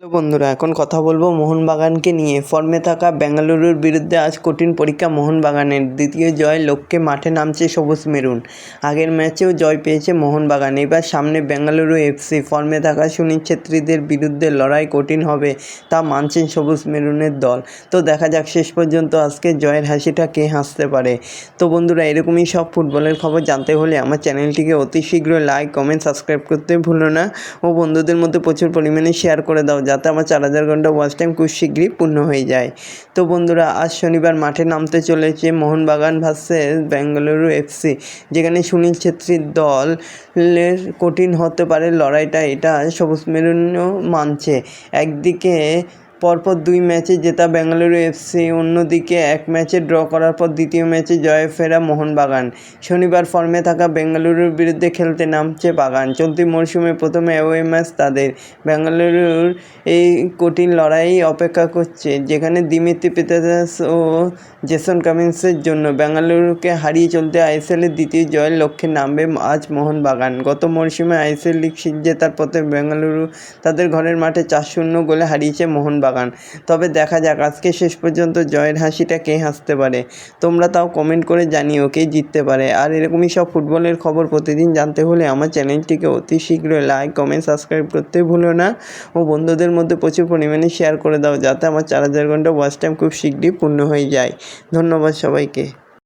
তো বন্ধুরা, এখন কথা বলবো মোহনবাগানকে নিয়ে। ফর্মে থাকা বেঙ্গালুরুর বিরুদ্ধে আজ কঠিন পরীক্ষা মোহনবাগানের। দ্বিতীয় জয় লক্ষ্যে মাঠে নামছে সবুজ মেরুন। আগের ম্যাচেও জয় পেয়েছে মোহনবাগান। এবার সামনে বেঙ্গালুরু এফসি। ফর্মে থাকা সুনীল ছেত্রীদের বিরুদ্ধে লড়াই কঠিন হবে, তা মানছেন সবুজ মেরুনের দল। তো দেখা যাক শেষ পর্যন্ত আজকে জয়ের হাসিটা কে হাসতে পারে। তো বন্ধুরা, এরকমই সব ফুটবলের খবর জানতে হলে আমার চ্যানেলটিকে অতি শীঘ্রই লাইক, কমেন্ট, সাবস্ক্রাইব করতে ভুলো না ও বন্ধুদের মধ্যে প্রচুর পরিমাণে শেয়ার করে দাও, যাতে আমার 4000 ঘন্টা ওয়াচ টাইম খুব শীঘ্রই পূর্ণ হয়ে যায়। তো বন্ধুরা, আজ শনিবার মাঠে নামতে চলেছে মোহনবাগান ভার্সেস বেঙ্গালুরু এফসি, যেখানে সুনীল ছেত্রীর দলের কঠিন হতে পারে লড়াইটা, এটা সবুজ মেরুনও মানছে। একদিকে পরপর 2 ম্যাচে জেতা বেঙ্গালুরু এফসি, অন্যদিকে 1 ম্যাচে ড্র করার পর দ্বিতীয় ম্যাচে জয়ে ফেরা মোহনবাগান। শনিবার ফর্মে থাকা বেঙ্গালুরুর বিরুদ্ধে খেলতে নামছে বাগান। চলতি মরশুমে প্রথম অ্যাওয়ে ম্যাচ তাদের। বেঙ্গালুরুর এই কঠিন লড়াই অপেক্ষা করছে, যেখানে দিমিত্রি পেত্রাস ও জেসন কামিন্সের জন্য। বেঙ্গালুরুকে হারিয়ে চলতে আইএসএলের দ্বিতীয় জয়ের লক্ষ্যে নামবে আজ মোহনবাগান। গত মরশুমে আইএসএল লিগ জেতার পথে বেঙ্গালুরু তাদের ঘরের মাঠে 4-0 গোলে হারিয়েছে মোহনবাগান। তবে দেখা যাক আজকে শেষ পর্যন্ত জয়ের হাসিটা কে হাসতে পারে। তোমরা তাও কমেন্ট করে জানিও কে জিততে পারে। আর এরকমই সব ফুটবলের খবর প্রতিদিন জানতে হলে আমার চ্যানেলটিকে অতি শীঘ্রই লাইক, কমেন্ট, সাবস্ক্রাইব করতে ভুলো না ও বন্ধুদের মধ্যে প্রচুর পরিমাণে শেয়ার করে দাও, যাতে আমার 4000 ঘন্টা ওয়াচ টাইম খুব শীঘ্রই পূর্ণ হয়ে যায়। ধন্যবাদ সবাইকে।